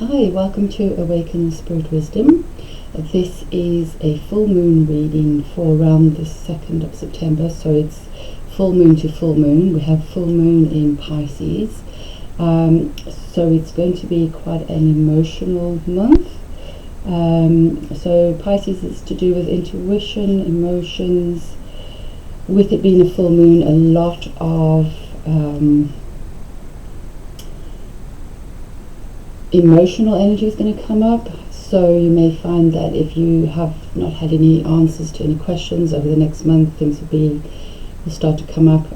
Hi, welcome to Awaken Spirit Wisdom. This is a full moon reading for around the 2nd of September, so it's full moon to full moon. We have full moon in Pisces, so it's going to be quite an emotional month. So Pisces is to do with intuition, emotions. With it being a full moon, a lot of emotional energy is going to come up, so you may find that if you have not had any answers to any questions over the next month, things will start to come up.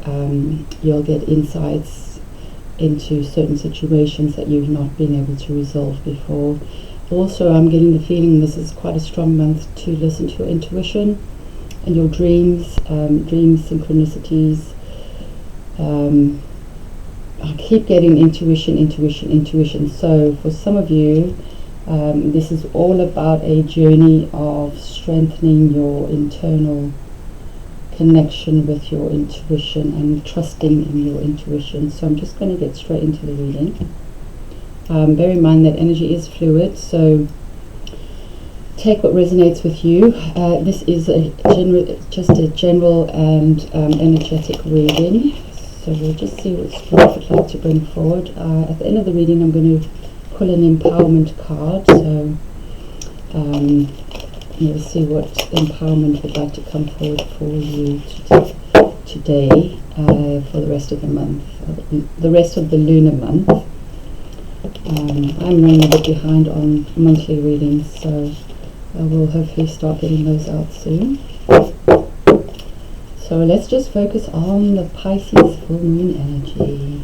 You'll get insights into certain situations that you've not been able to resolve before. Also, I'm getting the feeling this is quite a strong month to listen to your intuition and your dreams, synchronicities. I keep getting intuition. So for some of you, this is all about a journey of strengthening your internal connection with your intuition and trusting in your intuition. So I'm just going to get straight into the reading. Bear in mind that energy is fluid, so take what resonates with you. This is just a general and energetic reading. So we'll just see what Spirit would like to bring forward. At the end of the reading, I'm going to pull an empowerment card. So we'll see what empowerment would like to come forward for you today for the rest of the month, the rest of the lunar month. I'm running a bit behind on monthly readings, so I will hopefully start getting those out soon. So let's just focus on the Pisces full moon energy.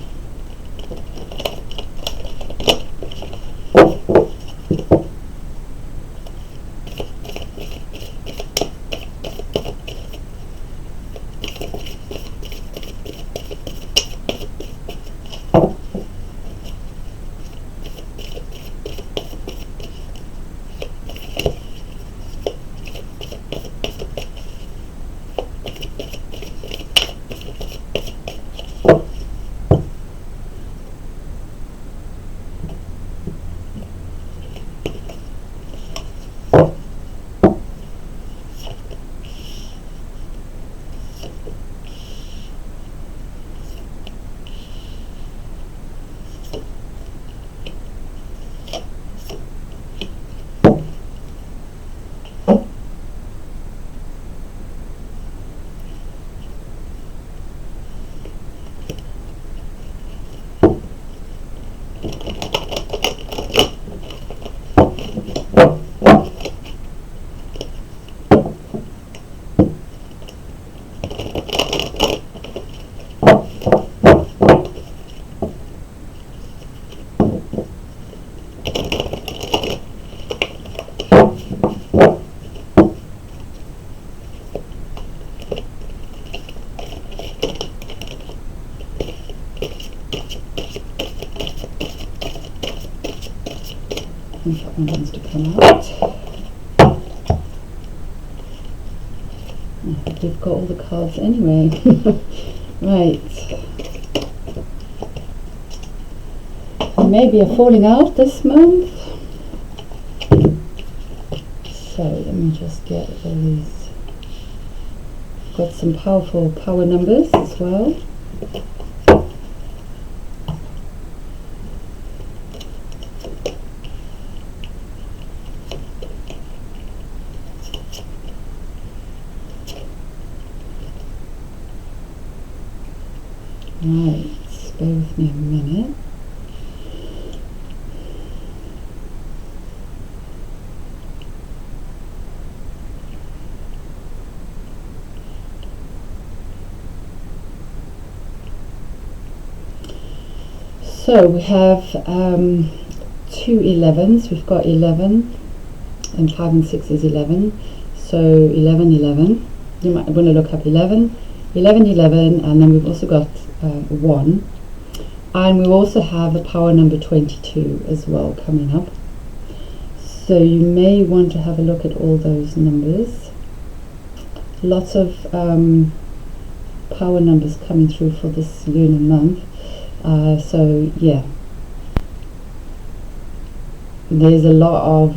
That one wants to come out. I think we've got all the cards anyway. Right. Maybe a falling out this month. So let me just get all these. Got some powerful power numbers as well. Right, bear with me a minute. So we have two 11s. We've got 11 and 5 and 6 is 11. So 11, 11. You might want to look up 11, 11, 11, and then we've also got 1, and we also have a power number 22 as well coming up, so you may want to have a look at all those numbers. Lots of power numbers coming through for this lunar month, so yeah. there's a lot of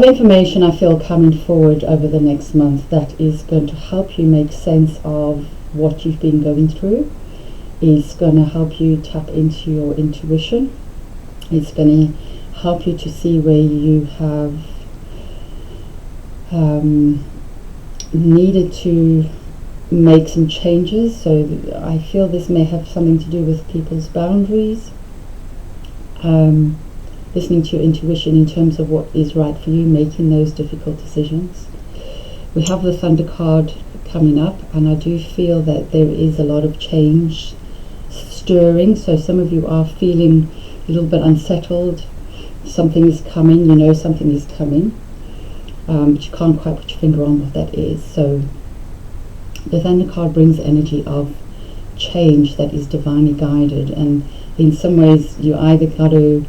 information I feel coming forward over the next month that is going to help you make sense of what you've been going through. It's going to help you tap into your intuition. It's going to help you to see where you have needed to make some changes. So I feel this may have something to do with people's boundaries, listening to your intuition in terms of what is right for you, making those difficult decisions. We have the Thunder card coming up, and I do feel that there is a lot of change stirring. So some of you are feeling a little bit unsettled. Something is coming, you know something is coming, but you can't quite put your finger on what that is. So the Thunder card brings energy of change that is divinely guided, and in some ways you either got to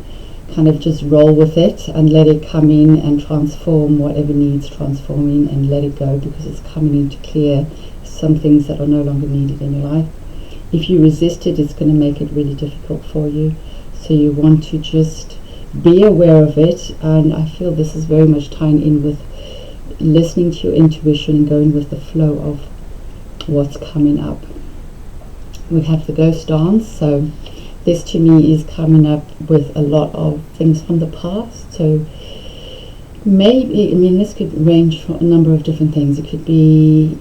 kind of just roll with it and let it come in and transform whatever needs transforming, and let it go because it's coming in to clear some things that are no longer needed in your life. If you resist it, it's going to make it really difficult for you. So you want to just be aware of it, and I feel this is very much tying in with listening to your intuition and going with the flow of what's coming up. We have the Ghost Dance, so this to me is coming up with a lot of things from the past. So maybe, I mean, this could range from a number of different things. It could be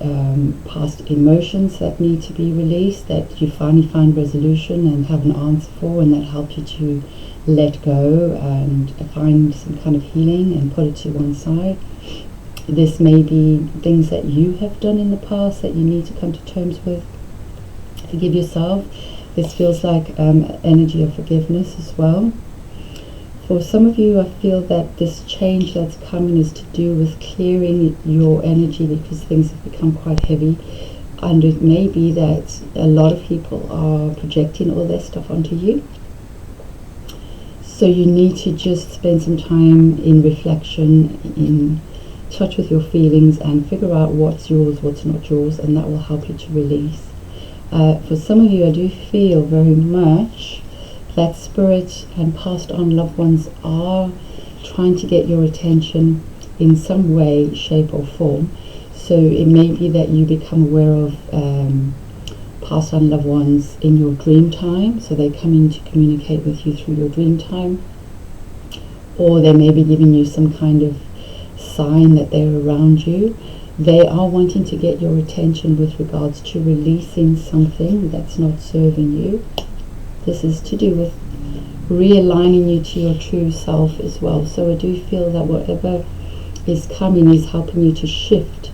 past emotions that need to be released, that you finally find resolution and have an answer for, and that help you to let go and find some kind of healing and put it to one side. This may be things that you have done in the past that you need to come to terms with. Forgive yourself. This feels like energy of forgiveness as well. For some of you, I feel that this change that's coming is to do with clearing your energy because things have become quite heavy. And it may be that a lot of people are projecting all their stuff onto you. So you need to just spend some time in reflection, in touch with your feelings, and figure out what's yours, what's not yours, and that will help you to release. For some of you, I do feel very much that spirit and passed on loved ones are trying to get your attention in some way, shape or form. So it may be that you become aware of passed on loved ones in your dream time, so they come in to communicate with you through your dream time, or they may be giving you some kind of sign that they're around you. They are wanting to get your attention with regards to releasing something that's not serving you. This is to do with realigning you to your true self as well. So I do feel that whatever is coming is helping you to shift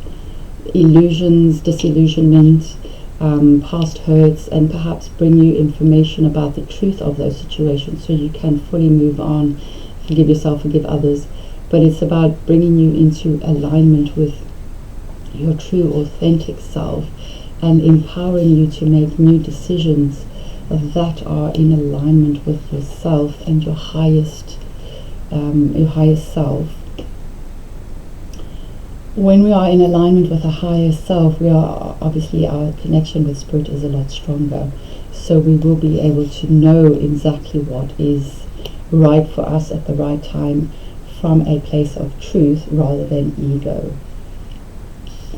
illusions, disillusionment, past hurts, and perhaps bring you information about the truth of those situations so you can fully move on, forgive yourself, forgive others. But it's about bringing you into alignment with your true authentic self and empowering you to make new decisions that are in alignment with yourself and your highest self. When we are in alignment with a higher self, we are obviously, our connection with spirit is a lot stronger, so we will be able to know exactly what is right for us at the right time from a place of truth rather than ego.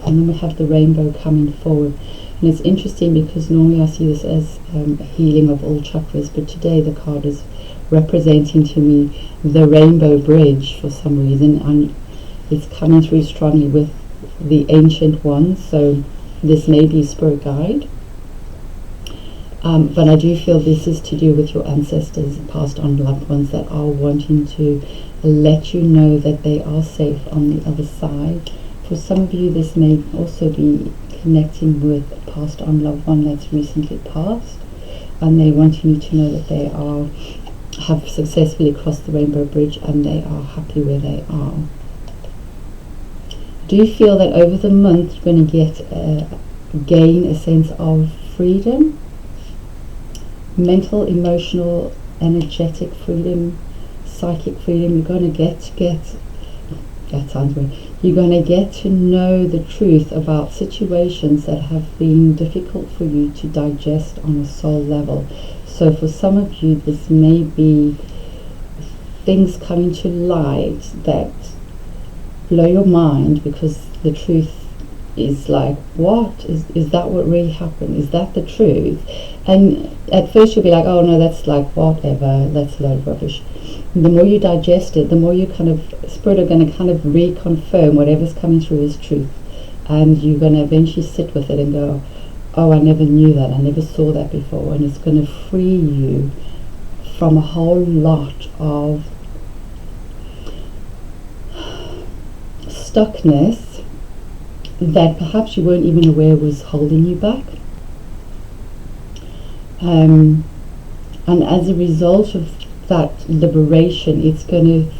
And then we have the rainbow coming forward, and it's interesting because normally I see this as a healing of all chakras, but today the card is representing to me the rainbow bridge for some reason, and it's coming through strongly with the ancient ones. So this may be spirit guide, but I do feel this is to do with your ancestors, passed on loved ones that are wanting to let you know that they are safe on the other side. For some of you, this may also be connecting with a passed on loved one that's recently passed, and they wanting you to know that they have successfully crossed the rainbow bridge and they are happy where they are. Do you feel that over the month you're going to gain a sense of freedom? Mental, emotional, energetic freedom, psychic freedom. You're going to that sounds weird. You're going to get to know the truth about situations that have been difficult for you to digest on a soul level. So for some of you, this may be things coming to light that blow your mind, because the truth is like, what is that what really happened? Is that the truth? And at first you'll be like, oh no, that's like whatever, that's a load of rubbish. And the more you digest it, the more you kind of, spirit are going to kind of reconfirm whatever's coming through is truth, and you're going to eventually sit with it and go, oh, I never knew that, I never saw that before. And it's going to free you from a whole lot of stuckness that perhaps you weren't even aware was holding you back. And as a result of that liberation, it's going to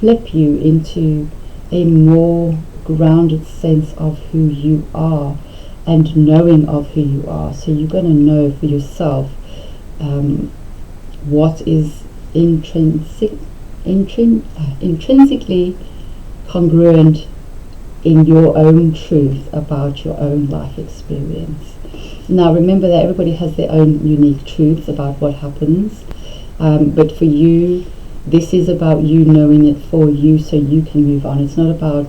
flip you into a more grounded sense of who you are and knowing of who you are. So you're going to know for yourself what is intrinsically congruent in your own truth about your own life experience. Now remember that everybody has their own unique truths about what happens, but for you, this is about you knowing it for you so you can move on. It's not about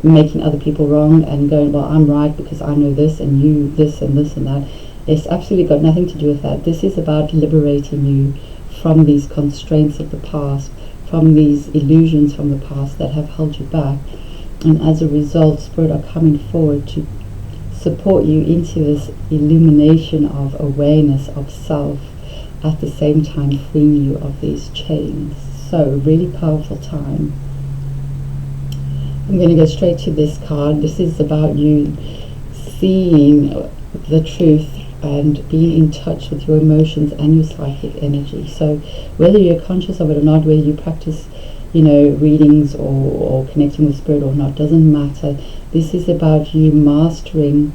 making other people wrong and going, well, I'm right because I know this and you this and this and that. It's absolutely got nothing to do with that. This is about liberating you from these constraints of the past, from these illusions from the past that have held you back. And as a result, Spirit are coming forward to support you into this illumination of awareness of self, at the same time freeing you of these chains. So, really powerful time. I'm going to go straight to this card. This is about you seeing the truth and being in touch with your emotions and your psychic energy. So whether you're conscious of it or not, whether you practice, readings or connecting with spirit or not, doesn't matter. This is about you mastering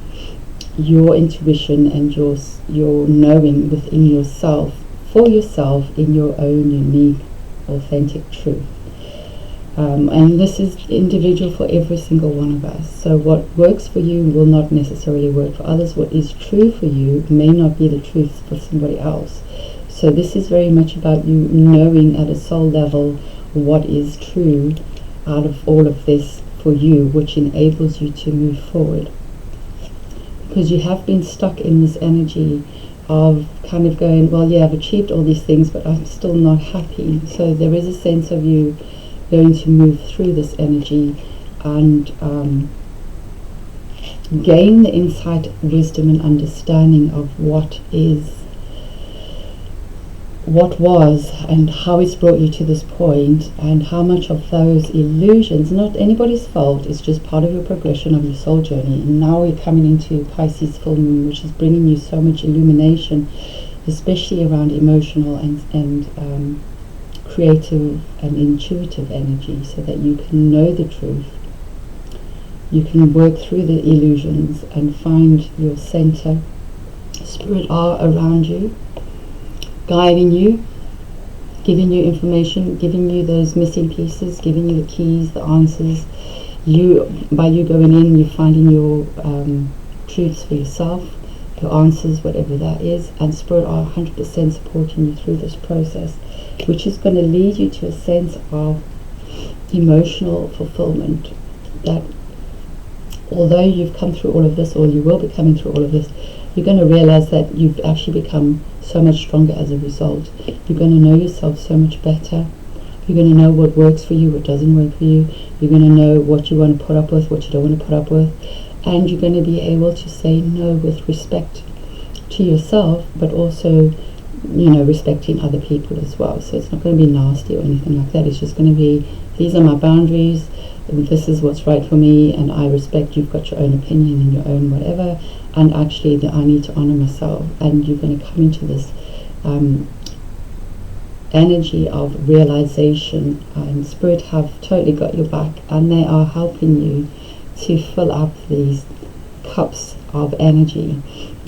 your intuition and your knowing within yourself, for yourself, in your own unique, authentic truth. And this is individual for every single one of us. So what works for you will not necessarily work for others. What is true for you may not be the truth for somebody else. So this is very much about you knowing at a soul level what is true out of all of this for you, which enables you to move forward. Because you have been stuck in this energy of kind of going, well, yeah, I've achieved all these things, but I'm still not happy. So there is a sense of you going to move through this energy and gain the insight, wisdom and understanding of what was and how it's brought you to this point, and how much of those illusions, not anybody's fault, it's just part of your progression of your soul journey. And now we're coming into Pisces Full Moon, which is bringing you so much illumination, especially around emotional and creative and intuitive energy, so that you can know the truth, you can work through the illusions and find your center. Spirit are around you, guiding you, giving you information, giving you those missing pieces, giving you the keys, the answers. By you going in, you're finding your truths for yourself, your answers, whatever that is, and Spirit are 100% supporting you through this process, which is going to lead you to a sense of emotional fulfillment, that although you've come through all of this, or you will be coming through all of this, you're going to realize that you've actually become so much stronger as a result. You're going to know yourself so much better. You're going to know what works for you, what doesn't work for you. You're going to know what you want to put up with, what you don't want to put up with. And you're going to be able to say no with respect to yourself, but also, respecting other people as well. So it's not going to be nasty or anything like that. It's just going to be, these are my boundaries, this is what's right for me, and I respect you've got your own opinion and your own whatever, and actually that I need to honor myself. And you're going to come into this energy of realization, and Spirit have totally got your back, and they are helping you to fill up these cups of energy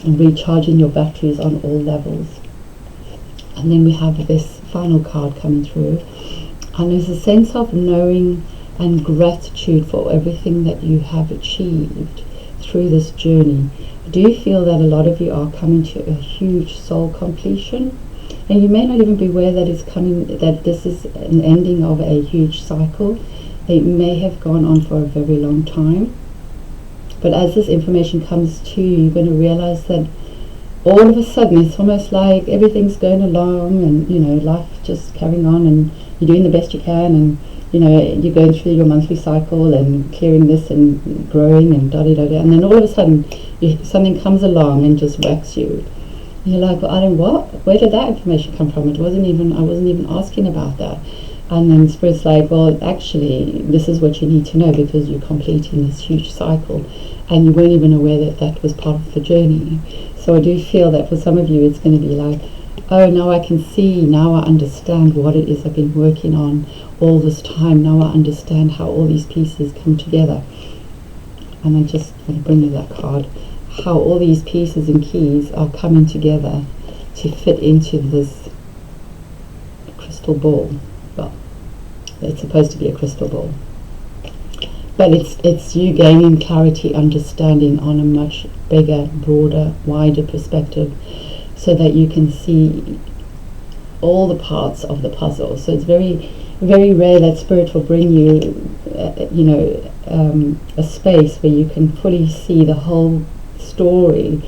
and recharging your batteries on all levels. And then we have this final card coming through, and there's a sense of knowing and gratitude for everything that you have achieved through this journey. Do you feel that a lot of you are coming to a huge soul completion? And you may not even be aware that it's coming, that this is an ending of a huge cycle. It may have gone on for a very long time. But as this information comes to you, you're going to realize that all of a sudden it's almost like everything's going along, and life just carrying on, and you're doing the best you can, and you're going through your monthly cycle and clearing this and growing and da-da-da-da, and then all of a sudden something comes along and just whacks you. And you're like, well, where did that information come from? I wasn't even asking about that. And then Spirit's like, well, actually, this is what you need to know, because you're completing this huge cycle, and you weren't even aware that that was part of the journey. So I do feel that for some of you, it's going to be like, oh, now I can see, now I understand what it is I've been working on all this time. Now I understand how all these pieces come together. And I'm just going to bring you that card. How all these pieces and keys are coming together to fit into this crystal ball. Well, it's supposed to be a crystal ball, but it's you gaining clarity, understanding on a much bigger, broader, wider perspective, so that you can see all the parts of the puzzle. So it's very, very rare that Spirit will bring you a space where you can fully see the whole story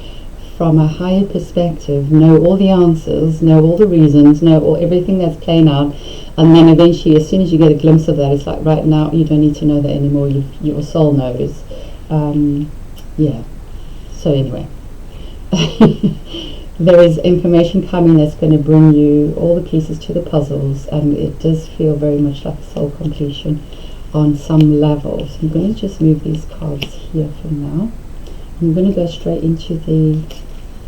from a higher perspective, know all the answers, know all the reasons, know everything that's playing out, and then eventually, as soon as you get a glimpse of that, it's like, right now, you don't need to know that anymore. Your soul knows. Yeah. So anyway, there is information coming that's going to bring you all the pieces to the puzzles, and it does feel very much like a soul completion on some level. So I'm going to just move these cards here for now. I'm going to go straight into the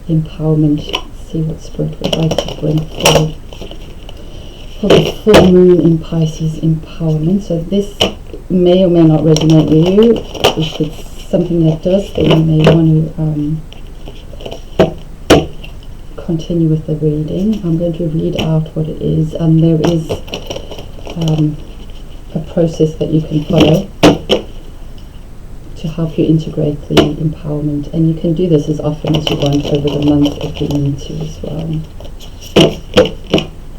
empowerment, see what Spirit would like to bring forward for the full moon in Pisces empowerment. So this may or may not resonate with you. If it's something that does, then you may want to continue with the reading. I'm going to read out what it is, and there is a process that you can follow to help you integrate the empowerment, and you can do this as often as you want over the month if you need to as well.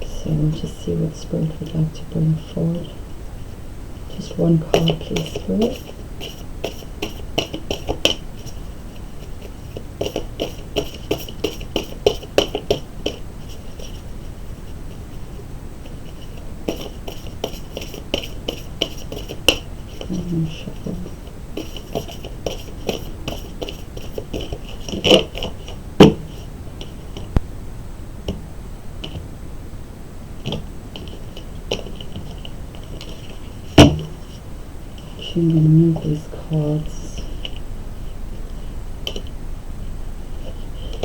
So we'll just see what Spirit would like to bring forward. Just one card, please, Spirit. Shuffle. I'm going to move these cards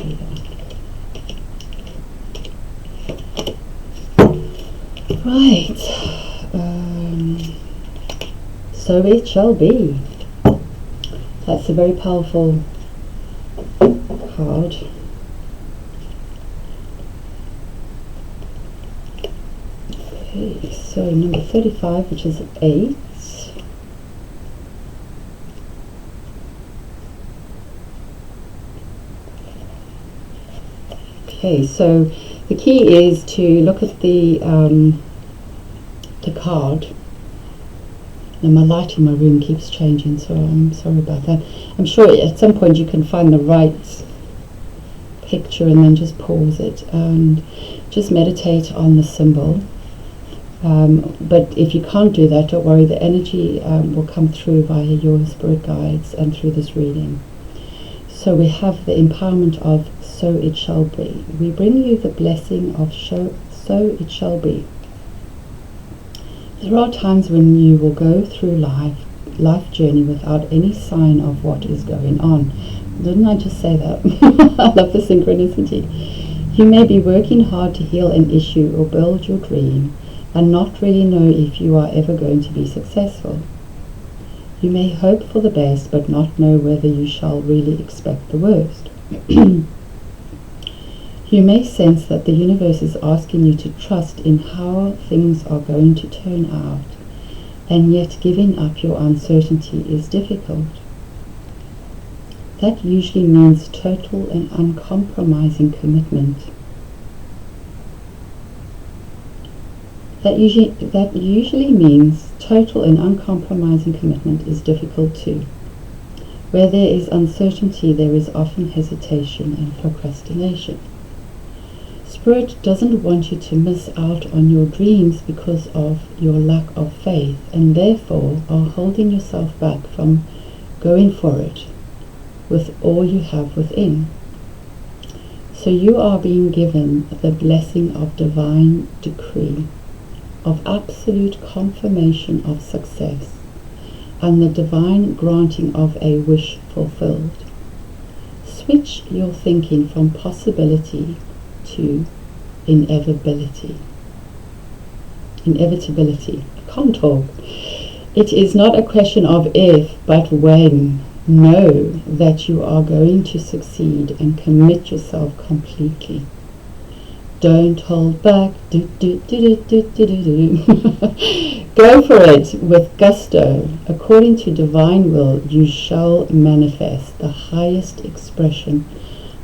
here. Right. So it shall be. That's a very powerful card. Okay, so number 35, which is 8. Okay, so the key is to look at the card. And my light in my room keeps changing, so I'm sorry about that. I'm sure at some point you can find the right picture and then just pause it and just meditate on the symbol. But if you can't do that, don't worry, the energy will come through via your spirit guides and through this reading. So we have the empowerment of so it shall be. We bring you the blessing of so it shall be. There are times when you will go through life journey without any sign of what is going on. Didn't I just say that? I love the synchronicity. You may be working hard to heal an issue or build your dream and not really know if you are ever going to be successful. You may hope for the best but not know whether you shall really expect the worst. You may sense that the universe is asking you to trust in how things are going to turn out, and yet giving up your uncertainty is difficult. That usually means total and uncompromising commitment. That usually means total and uncompromising commitment is difficult too. Where there is uncertainty, there is often hesitation and procrastination. Spirit doesn't want you to miss out on your dreams because of your lack of faith, and therefore are holding yourself back from going for it with all you have within. So you are being given the blessing of divine decree, of absolute confirmation of success, and the divine granting of a wish fulfilled. Switch your thinking from possibility to inevitability. Inevitability. I can't talk. It is not a question of if, but when. Know that you are going to succeed and commit yourself completely. Don't hold back. Go for it with gusto. According to divine will, you shall manifest the highest expression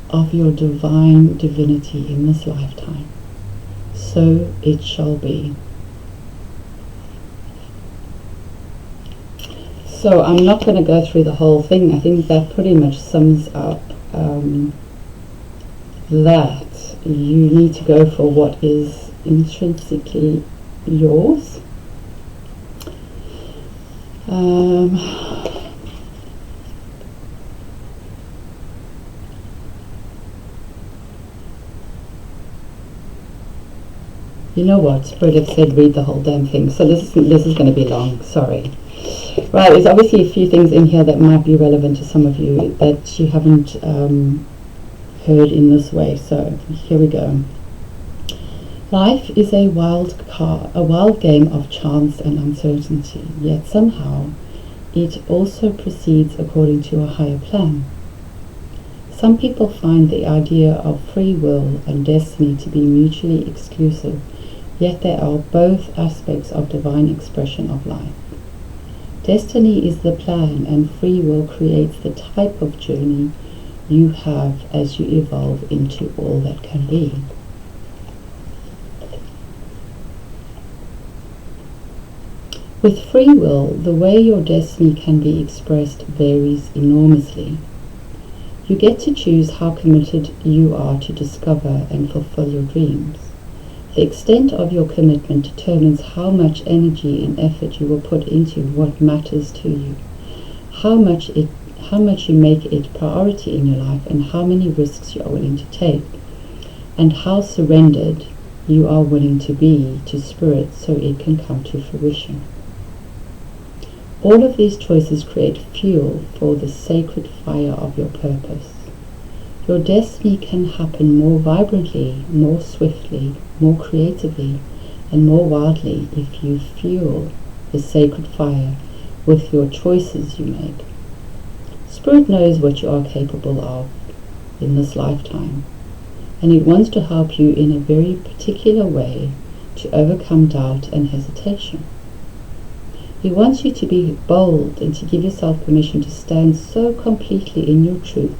of your divine divinity in this lifetime. So it shall be. So I'm not going to go through the whole thing. I think that pretty much sums up that you need to go for what is intrinsically yours. You know what? Spirit have said read the whole damn thing. So this is going to be long. Sorry. Right, there's obviously a few things in here that might be relevant to some of you that you haven't heard in this way. So here we go. Life is a wild game of chance and uncertainty, yet somehow it also proceeds according to a higher plan. Some people find the idea of free will and destiny to be mutually exclusive, yet they are both aspects of divine expression of life. Destiny is the plan, and free will creates the type of journey you have as you evolve into all that can be. With free will, the way your destiny can be expressed varies enormously. You get to choose how committed you are to discover and fulfill your dreams. The extent of your commitment determines how much energy and effort you will put into what matters to you, how much you make it priority in your life, and how many risks you are willing to take, and how surrendered you are willing to be to spirit so it can come to fruition. All of these choices create fuel for the sacred fire of your purpose. Your destiny can happen more vibrantly, more swiftly, more creatively, and more wildly if you fuel the sacred fire with your choices you make. Spirit knows what you are capable of in this lifetime, and it wants to help you in a very particular way to overcome doubt and hesitation. He wants you to be bold and to give yourself permission to stand so completely in your truth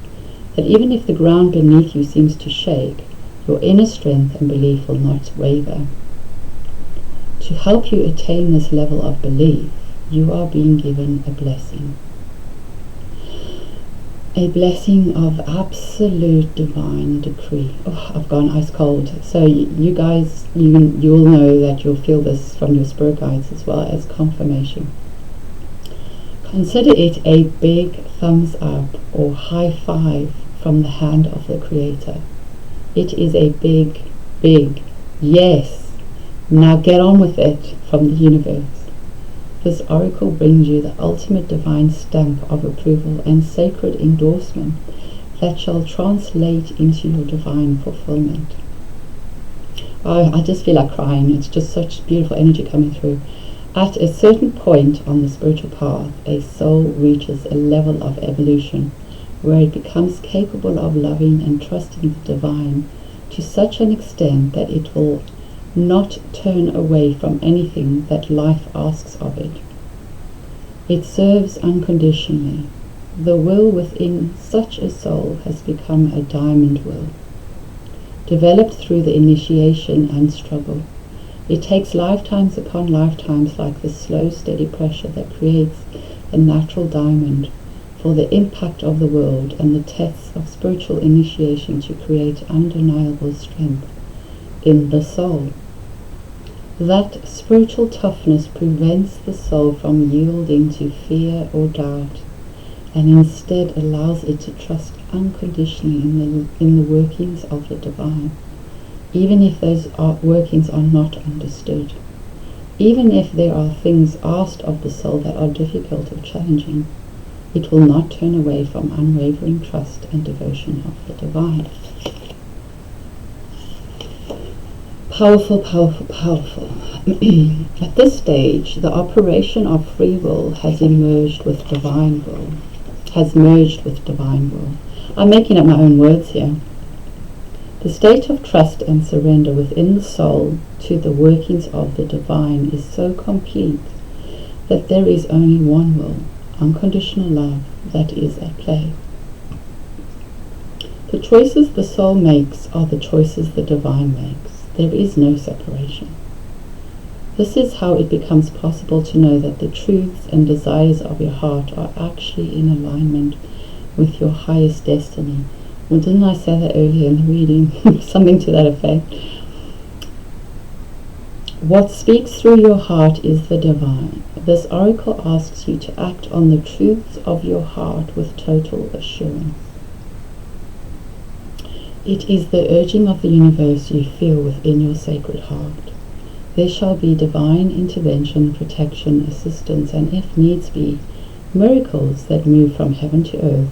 that even if the ground beneath you seems to shake, your inner strength and belief will not waver. To help you attain this level of belief, you are being given a blessing. A blessing of absolute divine decree. Oh, I've gone ice cold. So you guys, you'll know that you'll feel this from your spirit guides as well as confirmation. Consider it a big thumbs up or high five from the hand of the Creator. It is a big, big yes. Now get on with it from the universe. This oracle brings you the ultimate divine stamp of approval and sacred endorsement that shall translate into your divine fulfillment. Oh, I just feel like crying. It's just such beautiful energy coming through. At a certain point on the spiritual path, a soul reaches a level of evolution where it becomes capable of loving and trusting the divine to such an extent that it will not turn away from anything that life asks of it. It serves unconditionally. The will within such a soul has become a diamond will, developed through the initiation and struggle, It takes lifetimes upon lifetimes like the slow, steady pressure that creates a natural diamond for the impact of the world and the tests of spiritual initiation to create undeniable strength in the soul. That spiritual toughness prevents the soul from yielding to fear or doubt, and instead allows it to trust unconditionally in the workings of the divine, even if those workings are not understood. Even if there are things asked of the soul that are difficult or challenging, it will not turn away from unwavering trust and devotion of the divine. Powerful, powerful, powerful. At this stage, the operation of free will has merged with divine will. I'm making up my own words here. The state of trust and surrender within the soul to the workings of the divine is so complete that there is only one will, unconditional love, that is at play. The choices the soul makes are the choices the divine makes. There is no separation. This is how it becomes possible to know that the truths and desires of your heart are actually in alignment with your highest destiny. Well, didn't I say that earlier in the reading? Something to that effect. What speaks through your heart is the divine. This oracle asks you to act on the truths of your heart with total assurance. It is the urging of the universe you feel within your sacred heart. There shall be divine intervention, protection, assistance, and if needs be, miracles that move from heaven to earth,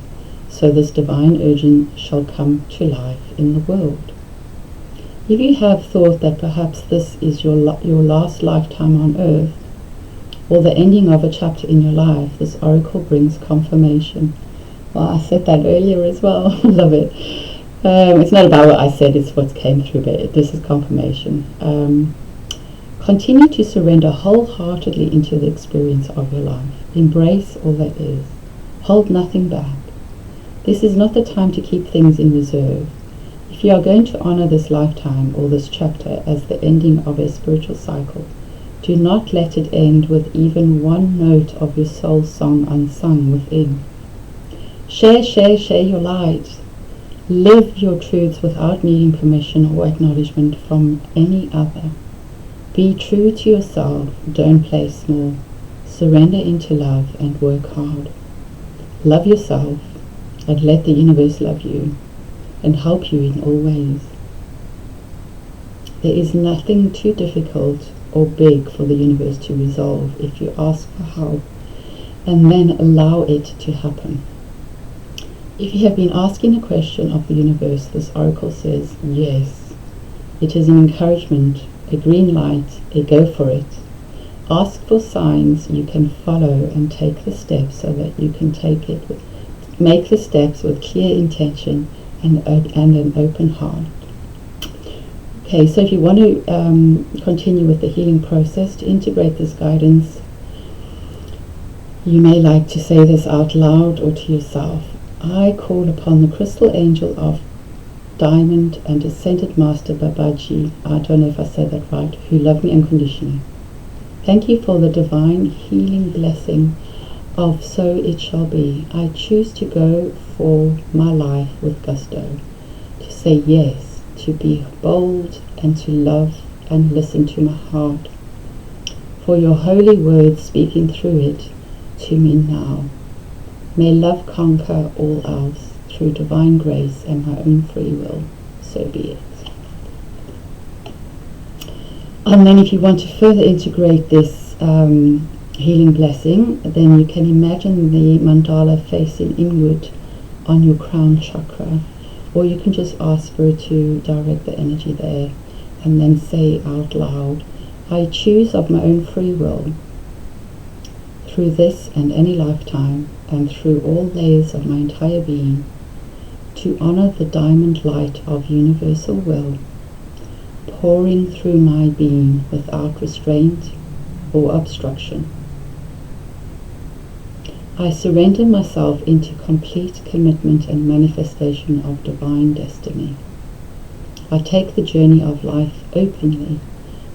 so this divine urging shall come to life in the world. If you have thought that perhaps this is your last lifetime on earth, or the ending of a chapter in your life, this oracle brings confirmation. Well, I said that earlier as well. I love it. It's not about what I said, it's what came through, but this is confirmation. Continue to surrender wholeheartedly into the experience of your life. Embrace all that is. Hold nothing back. This is not the time to keep things in reserve. If you are going to honor this lifetime or this chapter as the ending of a spiritual cycle, do not let it end with even one note of your soul song unsung within. Share your light. Live your truths without needing permission or acknowledgement from any other. Be true to yourself, don't play small. Surrender into love and work hard. Love yourself and let the universe love you and help you in all ways. There is nothing too difficult or big for the universe to resolve if you ask for help and then allow it to happen. If you have been asking a question of the universe, this oracle says yes. It is an encouragement, a green light, a go for it. Ask for signs you can follow and take the steps so that you can make the steps with clear intention and an open heart. Okay, so if you want to continue with the healing process, to integrate this guidance, you may like to say this out loud or to yourself. I call upon the crystal angel of Diamond and Ascended Master Babaji, I don't know if I said that right, who love me unconditionally. Thank you for the divine healing blessing of so it shall be. I choose to go for my life with gusto, to say yes, to be bold and to love and listen to my heart. For your holy words speaking through it to me now. May love conquer all else through divine grace and my own free will. So be it. And then if you want to further integrate this healing blessing, then you can imagine the mandala facing inward on your crown chakra, or you can just ask for it to direct the energy there and then say out loud, I choose of my own free will, through this and any lifetime and through all layers of my entire being, to honor the diamond light of universal will, pouring through my being without restraint or obstruction. I surrender myself into complete commitment and manifestation of divine destiny. I take the journey of life openly,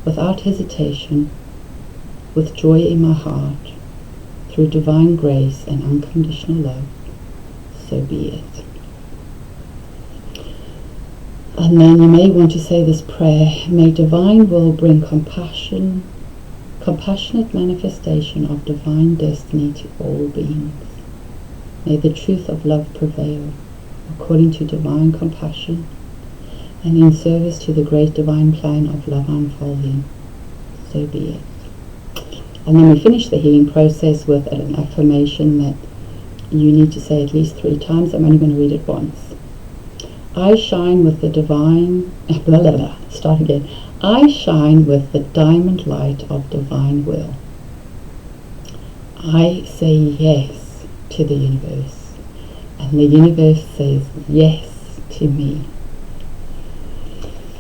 without hesitation, with joy in my heart, through divine grace and unconditional love, so be it. And then you may want to say this prayer: may divine will bring compassionate manifestation of divine destiny to all beings. May the truth of love prevail, according to divine compassion, and in service to the great divine plan of love unfolding, so be it. And then we finish the healing process with an affirmation that you need to say at least 3 times. I'm only going to read it once. I shine with the divine, start again. I shine with the diamond light of divine will. I say yes to the universe, and the universe says yes to me.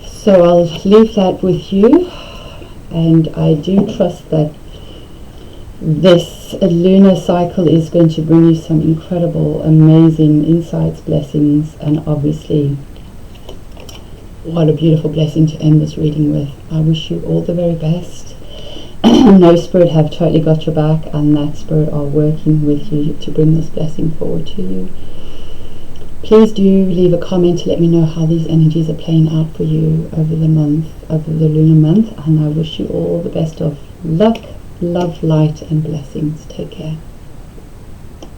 So I'll leave that with you, and I do trust that this lunar cycle is going to bring you some incredible, amazing insights, blessings, and obviously what a beautiful blessing to end this reading with. I wish you all the very best. No spirit have totally got your back, and that spirit are working with you to bring this blessing forward to you. Please do leave a comment to let me know how these energies are playing out for you over the month, over the lunar month, and I wish you all the best of luck, love, light, and blessings. Take care.